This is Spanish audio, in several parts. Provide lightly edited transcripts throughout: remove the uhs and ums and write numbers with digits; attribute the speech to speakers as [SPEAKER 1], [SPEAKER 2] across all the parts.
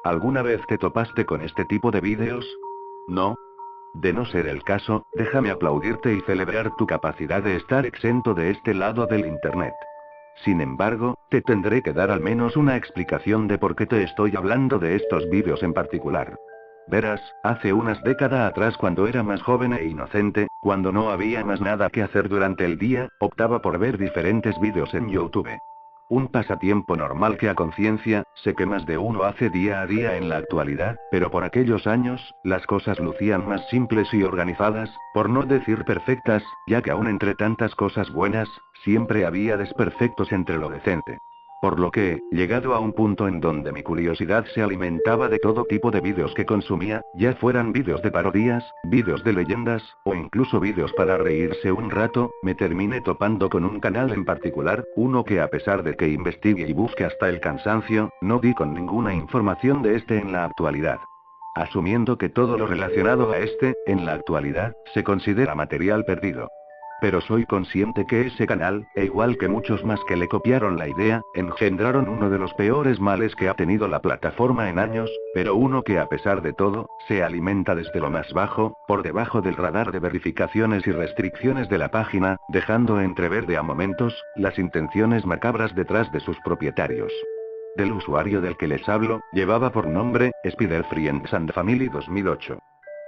[SPEAKER 1] ¿Alguna vez te topaste con este tipo de vídeos? ¿No? De no ser el caso, déjame aplaudirte y celebrar tu capacidad de estar exento de este lado del Internet. Sin embargo, te tendré que dar al menos una explicación de por qué te estoy hablando de estos vídeos en particular. Verás, hace unas décadas atrás cuando era más joven e inocente, cuando no había más nada que hacer durante el día, optaba por ver diferentes vídeos en YouTube. Un pasatiempo normal que a conciencia, sé que más de uno hace día a día en la actualidad, pero por aquellos años, las cosas lucían más simples y organizadas, por no decir perfectas, ya que aún entre tantas cosas buenas, siempre había desperfectos entre lo decente. Por lo que, llegado a un punto en donde mi curiosidad se alimentaba de todo tipo de vídeos que consumía, ya fueran vídeos de parodias, vídeos de leyendas, o incluso vídeos para reírse un rato, me terminé topando con un canal en particular, uno que a pesar de que investigue y busque hasta el cansancio, no di con ninguna información de este en la actualidad. Asumiendo que todo lo relacionado a este, en la actualidad, se considera material perdido. Pero soy consciente que ese canal, e igual que muchos más que le copiaron la idea, engendraron uno de los peores males que ha tenido la plataforma en años, pero uno que a pesar de todo, se alimenta desde lo más bajo, por debajo del radar de verificaciones y restricciones de la página, dejando entrever de a momentos, las intenciones macabras detrás de sus propietarios. Del usuario del que les hablo, llevaba por nombre, Spider Friends and Family 2008.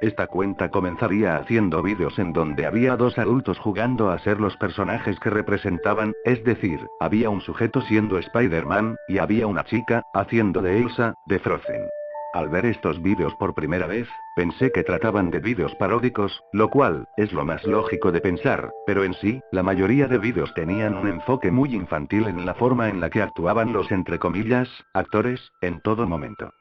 [SPEAKER 1] Esta cuenta comenzaría haciendo vídeos en donde había dos adultos jugando a ser los personajes que representaban, es decir, había un sujeto siendo Spider-Man, y había una chica, haciendo de Elsa, de Frozen. Al ver estos vídeos por primera vez, pensé que trataban de vídeos paródicos, lo cual, es lo más lógico de pensar, pero en sí, la mayoría de vídeos tenían un enfoque muy infantil en la forma en la que actuaban los entre comillas, actores, en todo momento.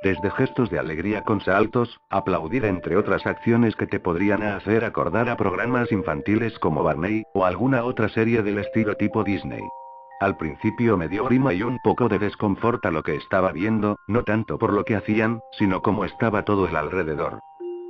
[SPEAKER 1] Desde gestos de alegría con saltos, aplaudir entre otras acciones que te podrían hacer acordar a programas infantiles como Barney, o alguna otra serie del estilo tipo Disney. Al principio me dio grima y un poco de desconfort a lo que estaba viendo, no tanto por lo que hacían, sino cómo estaba todo el alrededor.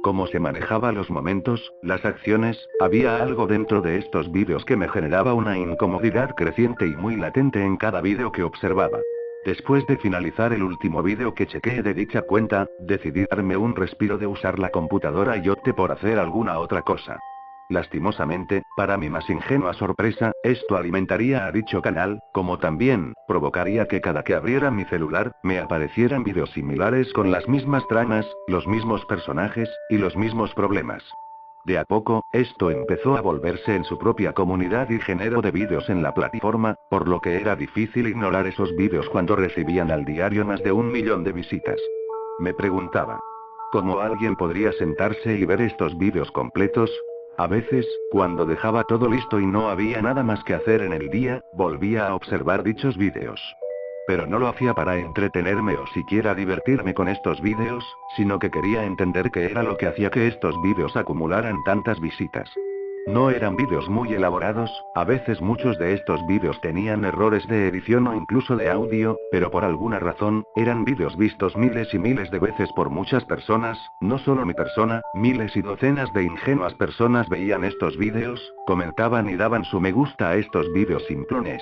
[SPEAKER 1] Cómo se manejaba los momentos, las acciones, había algo dentro de estos vídeos que me generaba una incomodidad creciente y muy latente en cada vídeo que observaba. Después de finalizar el último vídeo que chequeé de dicha cuenta, decidí darme un respiro de usar la computadora y opté por hacer alguna otra cosa. Lastimosamente, para mi más ingenua sorpresa, esto alimentaría a dicho canal, como también, provocaría que cada que abriera mi celular, me aparecieran vídeos similares con las mismas tramas, los mismos personajes, y los mismos problemas. De a poco, esto empezó a volverse en su propia comunidad y género de vídeos en la plataforma, por lo que era difícil ignorar esos vídeos cuando recibían al diario más de 1 millón de visitas. Me preguntaba, ¿cómo alguien podría sentarse y ver estos vídeos completos? A veces, cuando dejaba todo listo y no había nada más que hacer en el día, volvía a observar dichos vídeos. Pero no lo hacía para entretenerme o siquiera divertirme con estos vídeos, sino que quería entender qué era lo que hacía que estos vídeos acumularan tantas visitas. No eran vídeos muy elaborados, a veces muchos de estos vídeos tenían errores de edición o incluso de audio, pero por alguna razón, eran vídeos vistos miles y miles de veces por muchas personas, no solo mi persona, miles y docenas de ingenuas personas veían estos vídeos, comentaban y daban su me gusta a estos vídeos simplones.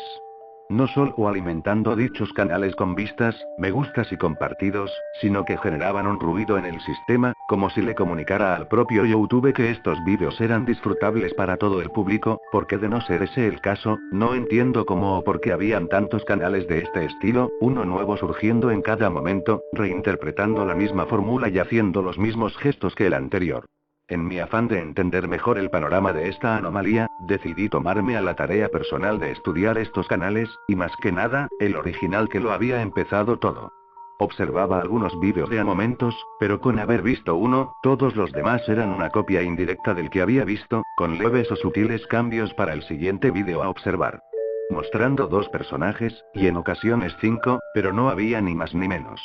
[SPEAKER 1] No solo alimentando dichos canales con vistas, me gustas y compartidos, sino que generaban un ruido en el sistema, como si le comunicara al propio YouTube que estos vídeos eran disfrutables para todo el público, porque de no ser ese el caso, no entiendo cómo o por qué habían tantos canales de este estilo, uno nuevo surgiendo en cada momento, reinterpretando la misma fórmula y haciendo los mismos gestos que el anterior. En mi afán de entender mejor el panorama de esta anomalía, decidí tomarme a la tarea personal de estudiar estos canales, y más que nada, el original que lo había empezado todo. Observaba algunos vídeos de a momentos, pero con haber visto uno, todos los demás eran una copia indirecta del que había visto, con leves o sutiles cambios para el siguiente vídeo a observar. Mostrando dos personajes, y en ocasiones 5, pero no había ni más ni menos.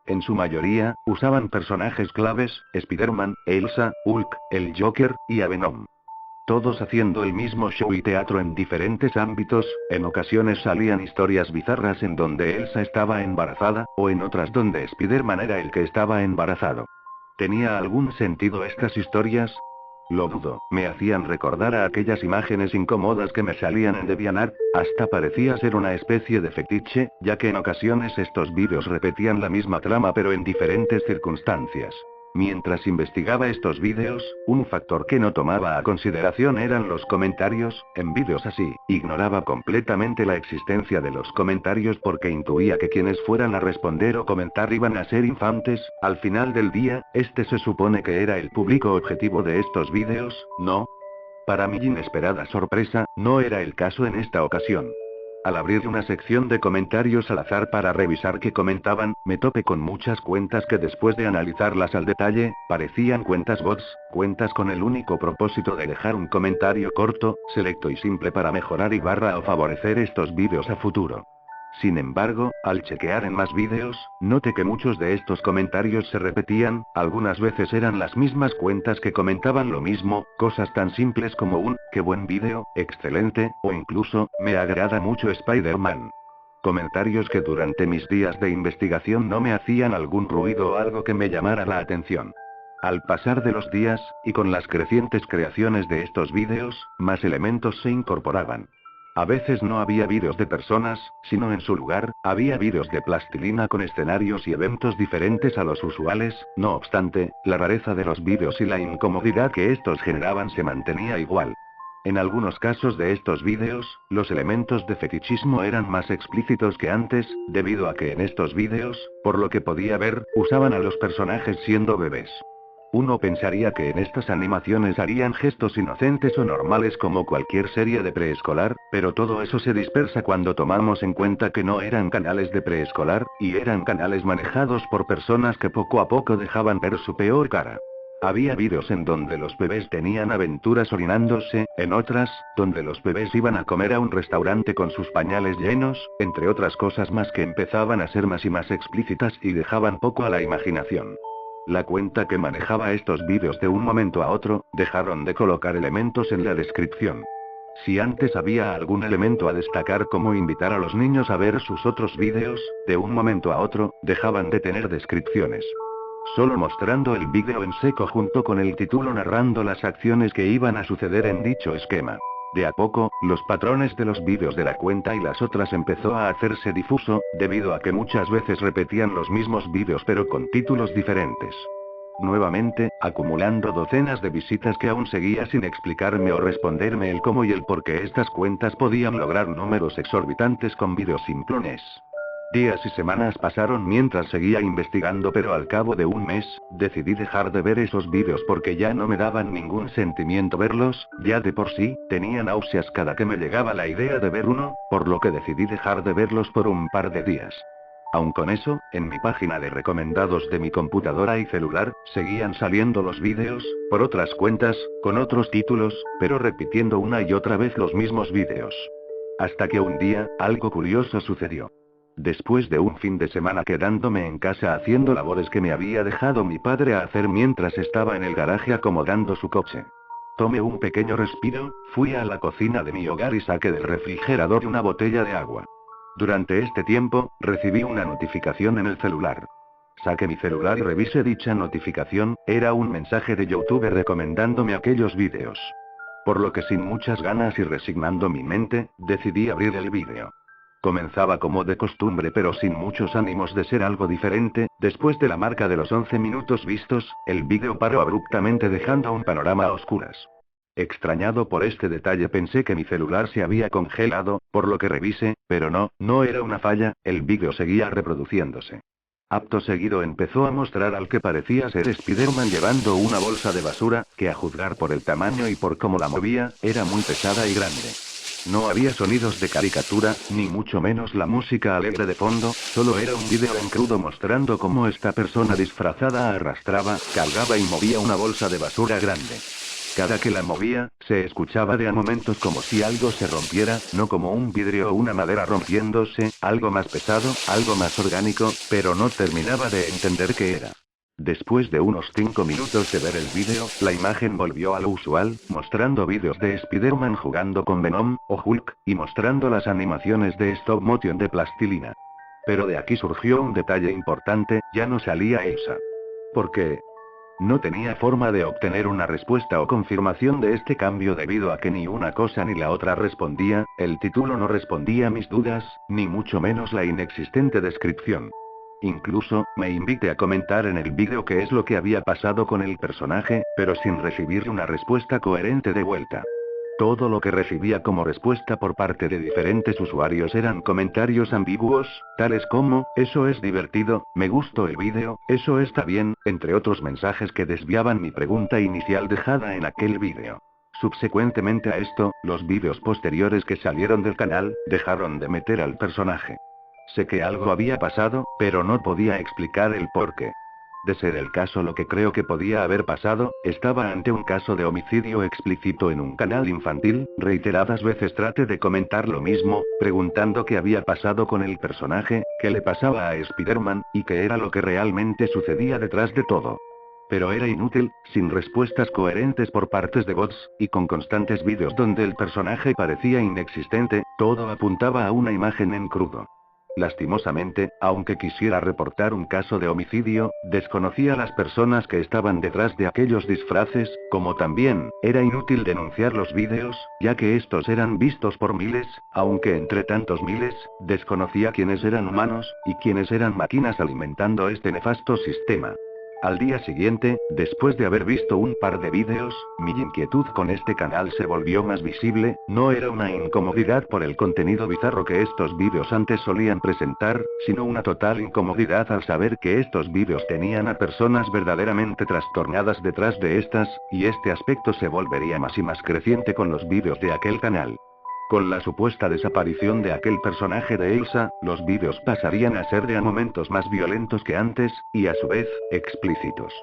[SPEAKER 1] En su mayoría, usaban personajes claves, Spider-Man, Elsa, Hulk, el Joker, y a Venom. Todos haciendo el mismo show y teatro en diferentes ámbitos, en ocasiones salían historias bizarras en donde Elsa estaba embarazada, o en otras donde Spider-Man era el que estaba embarazado. ¿Tenía algún sentido estas historias? Lo dudo, me hacían recordar a aquellas imágenes incómodas que me salían en DeviantArt, hasta parecía ser una especie de fetiche, ya que en ocasiones estos vídeos repetían la misma trama pero en diferentes circunstancias. Mientras investigaba estos vídeos, un factor que no tomaba a consideración eran los comentarios. En vídeos así, ignoraba completamente la existencia de los comentarios porque intuía que quienes fueran a responder o comentar iban a ser infantes. Al final del día, este se supone que era el público objetivo de estos vídeos, ¿no? Para mi inesperada sorpresa, no era el caso en esta ocasión. Al abrir una sección de comentarios al azar para revisar qué comentaban, me topé con muchas cuentas que después de analizarlas al detalle, parecían cuentas bots, cuentas con el único propósito de dejar un comentario corto, selecto y simple para mejorar y barra o favorecer estos vídeos a futuro. Sin embargo, al chequear en más vídeos, noté que muchos de estos comentarios se repetían, algunas veces eran las mismas cuentas que comentaban lo mismo, cosas tan simples como un, qué buen vídeo, excelente, o incluso, me agrada mucho Spider-Man. Comentarios que durante mis días de investigación no me hacían algún ruido o algo que me llamara la atención. Al pasar de los días, y con las crecientes creaciones de estos vídeos, más elementos se incorporaban. A veces no había vídeos de personas, sino en su lugar, había vídeos de plastilina con escenarios y eventos diferentes a los usuales. No obstante, la rareza de los vídeos y la incomodidad que estos generaban se mantenía igual. En algunos casos de estos vídeos, los elementos de fetichismo eran más explícitos que antes, debido a que en estos vídeos, por lo que podía ver, usaban a los personajes siendo bebés. Uno pensaría que en estas animaciones harían gestos inocentes o normales como cualquier serie de preescolar, pero todo eso se dispersa cuando tomamos en cuenta que no eran canales de preescolar, y eran canales manejados por personas que poco a poco dejaban ver su peor cara. Había vídeos en donde los bebés tenían aventuras orinándose, en otras, donde los bebés iban a comer a un restaurante con sus pañales llenos, entre otras cosas más que empezaban a ser más y más explícitas y dejaban poco a la imaginación. La cuenta que manejaba estos vídeos de un momento a otro, dejaron de colocar elementos en la descripción. Si antes había algún elemento a destacar como invitar a los niños a ver sus otros vídeos, de un momento a otro, dejaban de tener descripciones. Solo mostrando el vídeo en seco junto con el título narrando las acciones que iban a suceder en dicho esquema. De a poco, los patrones de los vídeos de la cuenta y las otras empezó a hacerse difuso, debido a que muchas veces repetían los mismos vídeos pero con títulos diferentes. Nuevamente, acumulando docenas de visitas que aún seguía sin explicarme o responderme el cómo y el por qué estas cuentas podían lograr números exorbitantes con vídeos simplones. Días y semanas pasaron mientras seguía investigando, pero al cabo de un mes, decidí dejar de ver esos vídeos porque ya no me daban ningún sentimiento verlos, ya de por sí, tenía náuseas cada que me llegaba la idea de ver uno, por lo que decidí dejar de verlos por un par de días. Aun con eso, en mi página de recomendados de mi computadora y celular, seguían saliendo los vídeos, por otras cuentas, con otros títulos, pero repitiendo una y otra vez los mismos vídeos. Hasta que un día, algo curioso sucedió. Después de un fin de semana quedándome en casa haciendo labores que me había dejado mi padre a hacer mientras estaba en el garaje acomodando su coche. Tomé un pequeño respiro, fui a la cocina de mi hogar y saqué del refrigerador una botella de agua. Durante este tiempo, recibí una notificación en el celular. Saqué mi celular y revisé dicha notificación, era un mensaje de YouTube recomendándome aquellos vídeos. Por lo que sin muchas ganas y resignando mi mente, decidí abrir el vídeo. Comenzaba como de costumbre pero sin muchos ánimos de ser algo diferente. Después de la marca de los 11 minutos vistos, el vídeo paró abruptamente dejando un panorama a oscuras. Extrañado por este detalle pensé que mi celular se había congelado, por lo que revisé, pero no era una falla, el vídeo seguía reproduciéndose. Acto seguido empezó a mostrar al que parecía ser Spider-Man llevando una bolsa de basura, que a juzgar por el tamaño y por cómo la movía, era muy pesada y grande. No había sonidos de caricatura, ni mucho menos la música alegre de fondo, solo era un vídeo en crudo mostrando cómo esta persona disfrazada arrastraba, cargaba y movía una bolsa de basura grande. Cada que la movía, se escuchaba de a momentos como si algo se rompiera, no como un vidrio o una madera rompiéndose, algo más pesado, algo más orgánico, pero no terminaba de entender qué era. Después de unos 5 minutos de ver el vídeo, la imagen volvió a lo usual, mostrando vídeos de Spider-Man jugando con Venom, o Hulk, y mostrando las animaciones de stop motion de plastilina. Pero de aquí surgió un detalle importante, ya no salía Elsa. ¿Por qué? No tenía forma de obtener una respuesta o confirmación de este cambio debido a que ni una cosa ni la otra respondía, el título no respondía a mis dudas, ni mucho menos la inexistente descripción. Incluso, me invité a comentar en el vídeo qué es lo que había pasado con el personaje, pero sin recibir una respuesta coherente de vuelta. Todo lo que recibía como respuesta por parte de diferentes usuarios eran comentarios ambiguos, tales como, eso es divertido, me gustó el vídeo, eso está bien, entre otros mensajes que desviaban mi pregunta inicial dejada en aquel vídeo. Subsecuentemente a esto, los vídeos posteriores que salieron del canal, dejaron de meter al personaje. Sé que algo había pasado, pero no podía explicar el porqué. De ser el caso lo que creo que podía haber pasado, estaba ante un caso de homicidio explícito en un canal infantil, reiteradas veces traté de comentar lo mismo, preguntando qué había pasado con el personaje, qué le pasaba a Spider-Man, y qué era lo que realmente sucedía detrás de todo. Pero era inútil, sin respuestas coherentes por partes de bots, y con constantes vídeos donde el personaje parecía inexistente, todo apuntaba a una imagen en crudo. Lastimosamente, aunque quisiera reportar un caso de homicidio, desconocía las personas que estaban detrás de aquellos disfraces, como también, era inútil denunciar los vídeos, ya que estos eran vistos por miles, aunque entre tantos miles, desconocía quiénes eran humanos, y quiénes eran máquinas alimentando este nefasto sistema. Al día siguiente, después de haber visto un par de vídeos, mi inquietud con este canal se volvió más visible, no era una incomodidad por el contenido bizarro que estos vídeos antes solían presentar, sino una total incomodidad al saber que estos vídeos tenían a personas verdaderamente trastornadas detrás de estas, y este aspecto se volvería más y más creciente con los vídeos de aquel canal. Con la supuesta desaparición de aquel personaje de Elsa, los vídeos pasarían a ser de a momentos más violentos que antes, y a su vez, explícitos.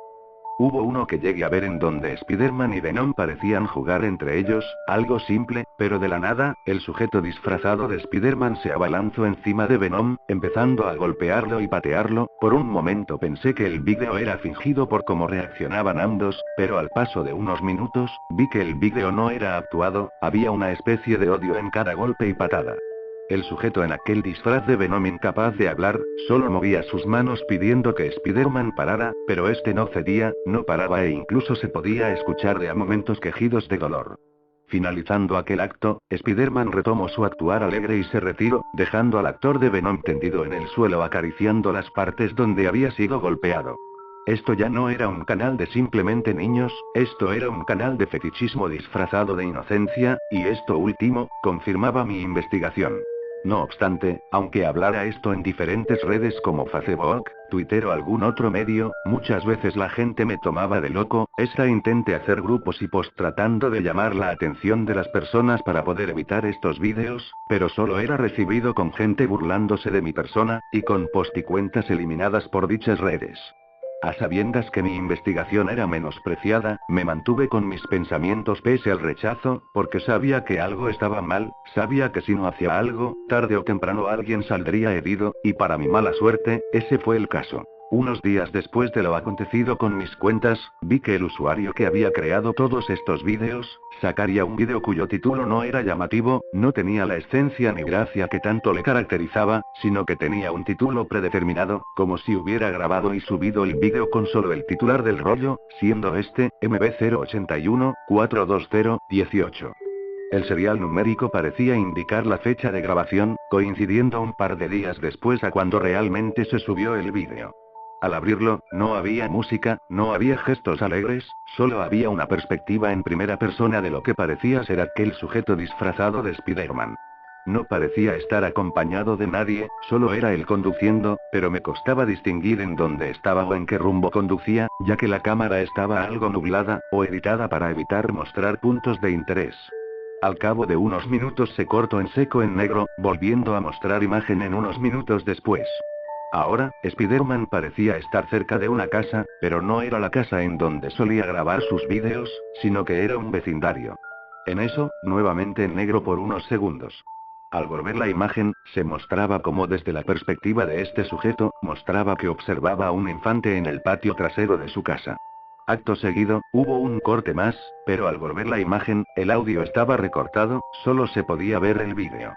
[SPEAKER 1] Hubo uno que llegué a ver en donde Spider-Man y Venom parecían jugar entre ellos, algo simple, pero de la nada, el sujeto disfrazado de Spider-Man se abalanzó encima de Venom, empezando a golpearlo y patearlo. Por un momento pensé que el vídeo era fingido por cómo reaccionaban ambos, pero al paso de unos minutos, vi que el vídeo no era actuado, había una especie de odio en cada golpe y patada. El sujeto en aquel disfraz de Venom incapaz de hablar, solo movía sus manos pidiendo que Spider-Man parara, pero este no cedía, no paraba e incluso se podía escuchar de a momentos quejidos de dolor. Finalizando aquel acto, Spider-Man retomó su actuar alegre y se retiró, dejando al actor de Venom tendido en el suelo acariciando las partes donde había sido golpeado. Esto ya no era un canal de simplemente niños, esto era un canal de fetichismo disfrazado de inocencia, y esto último, confirmaba mi investigación. No obstante, aunque hablara esto en diferentes redes como Facebook, Twitter o algún otro medio, muchas veces la gente me tomaba de loco, intenté hacer grupos y post tratando de llamar la atención de las personas para poder evitar estos vídeos, pero solo era recibido con gente burlándose de mi persona, y con post y cuentas eliminadas por dichas redes. A sabiendas que mi investigación era menospreciada, me mantuve con mis pensamientos pese al rechazo, porque sabía que algo estaba mal, sabía que si no hacía algo, tarde o temprano alguien saldría herido, y para mi mala suerte, ese fue el caso. Unos días después de lo acontecido con mis cuentas, vi que el usuario que había creado todos estos vídeos, sacaría un vídeo cuyo título no era llamativo, no tenía la esencia ni gracia que tanto le caracterizaba, sino que tenía un título predeterminado, como si hubiera grabado y subido el vídeo con solo el titular del rollo, siendo este, MB081-420-18. El serial numérico parecía indicar la fecha de grabación, coincidiendo un par de días después a cuando realmente se subió el vídeo. Al abrirlo, no había música, no había gestos alegres, solo había una perspectiva en primera persona de lo que parecía ser aquel sujeto disfrazado de Spider-Man. No parecía estar acompañado de nadie, solo era él conduciendo, pero me costaba distinguir en dónde estaba o en qué rumbo conducía, ya que la cámara estaba algo nublada, o editada para evitar mostrar puntos de interés. Al cabo de unos minutos se cortó en seco en negro, volviendo a mostrar imagen en unos minutos después. Ahora, Spider-Man parecía estar cerca de una casa, pero no era la casa en donde solía grabar sus vídeos, sino que era un vecindario. En eso, nuevamente en negro por unos segundos. Al volver la imagen, se mostraba como desde la perspectiva de este sujeto, mostraba que observaba a un infante en el patio trasero de su casa. Acto seguido, hubo un corte más, pero al volver la imagen, el audio estaba recortado, solo se podía ver el vídeo.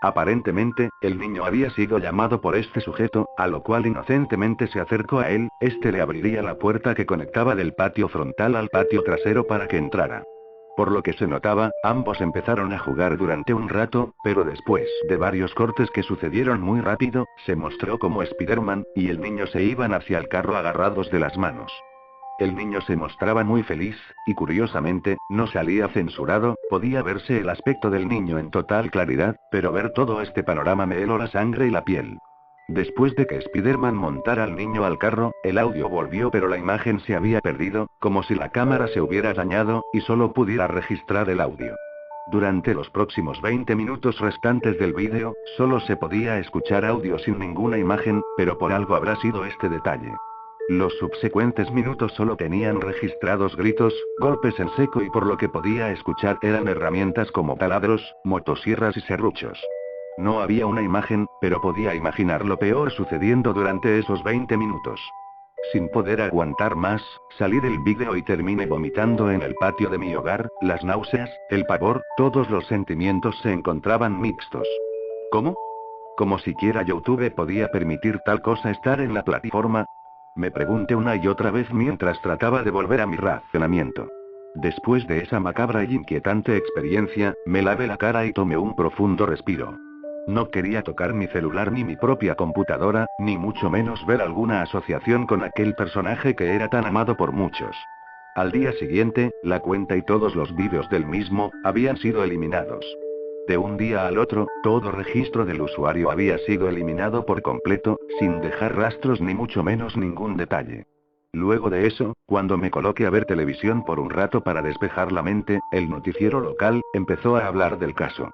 [SPEAKER 1] Aparentemente, el niño había sido llamado por este sujeto, a lo cual inocentemente se acercó a él, este le abriría la puerta que conectaba del patio frontal al patio trasero para que entrara. Por lo que se notaba, ambos empezaron a jugar durante un rato, pero después de varios cortes que sucedieron muy rápido, se mostró como Spider-Man, y el niño se iban hacia el carro agarrados de las manos. El niño se mostraba muy feliz, y curiosamente, no salía censurado, podía verse el aspecto del niño en total claridad, pero ver todo este panorama me heló la sangre y la piel. Después de que Spider-Man montara al niño al carro, el audio volvió pero la imagen se había perdido, como si la cámara se hubiera dañado, y solo pudiera registrar el audio. Durante los próximos 20 minutos restantes del vídeo, solo se podía escuchar audio sin ninguna imagen, pero por algo habrá sido este detalle. Los subsecuentes minutos solo tenían registrados gritos, golpes en seco y por lo que podía escuchar eran herramientas como taladros, motosierras y serruchos. No había una imagen, pero podía imaginar lo peor sucediendo durante esos 20 minutos. Sin poder aguantar más, salí del vídeo y terminé vomitando en el patio de mi hogar, las náuseas, el pavor, todos los sentimientos se encontraban mixtos. ¿Cómo? ¿Cómo siquiera YouTube podía permitir tal cosa estar en la plataforma? Me pregunté una y otra vez mientras trataba de volver a mi razonamiento. Después de esa macabra y inquietante experiencia, me lavé la cara y tomé un profundo respiro. No quería tocar mi celular ni mi propia computadora, ni mucho menos ver alguna asociación con aquel personaje que era tan amado por muchos. Al día siguiente, la cuenta y todos los vídeos del mismo, habían sido eliminados. De un día al otro, todo registro del usuario había sido eliminado por completo, sin dejar rastros ni mucho menos ningún detalle. Luego de eso, cuando me coloqué a ver televisión por un rato para despejar la mente, el noticiero local empezó a hablar del caso.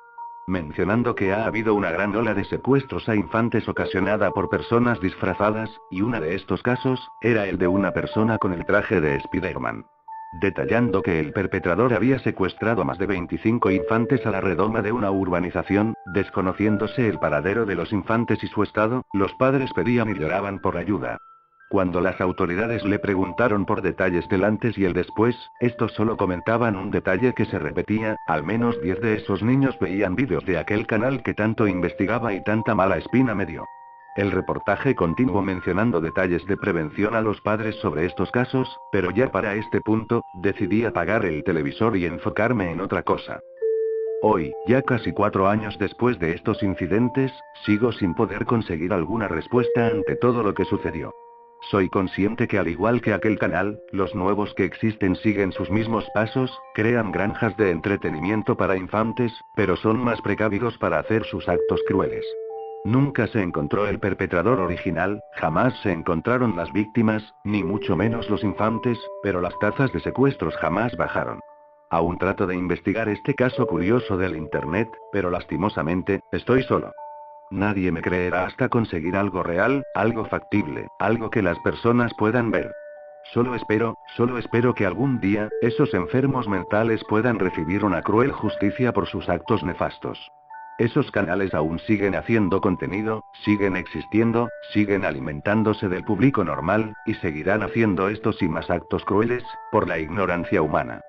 [SPEAKER 1] Mencionando que ha habido una gran ola de secuestros a infantes ocasionada por personas disfrazadas, y uno de estos casos, era el de una persona con el traje de Spider-Man. Detallando que el perpetrador había secuestrado a más de 25 infantes a la redoma de una urbanización, desconociéndose el paradero de los infantes y su estado, los padres pedían y lloraban por ayuda. Cuando las autoridades le preguntaron por detalles del antes y el después, estos solo comentaban un detalle que se repetía, al menos 10 de esos niños veían vídeos de aquel canal que tanto investigaba y tanta mala espina me dio. El reportaje continuó mencionando detalles de prevención a los padres sobre estos casos, pero ya para este punto, decidí apagar el televisor y enfocarme en otra cosa. Hoy, ya casi 4 años después de estos incidentes, sigo sin poder conseguir alguna respuesta ante todo lo que sucedió. Soy consciente que al igual que aquel canal, los nuevos que existen siguen sus mismos pasos, crean granjas de entretenimiento para infantes, pero son más precavidos para hacer sus actos crueles. Nunca se encontró el perpetrador original, jamás se encontraron las víctimas, ni mucho menos los infantes, pero las tasas de secuestros jamás bajaron. Aún trato de investigar este caso curioso del Internet, pero lastimosamente, estoy solo. Nadie me creerá hasta conseguir algo real, algo factible, algo que las personas puedan ver. Solo espero que algún día, esos enfermos mentales puedan recibir una cruel justicia por sus actos nefastos. Esos canales aún siguen haciendo contenido, siguen existiendo, siguen alimentándose del público normal, y seguirán haciendo estos y más actos crueles, por la ignorancia humana.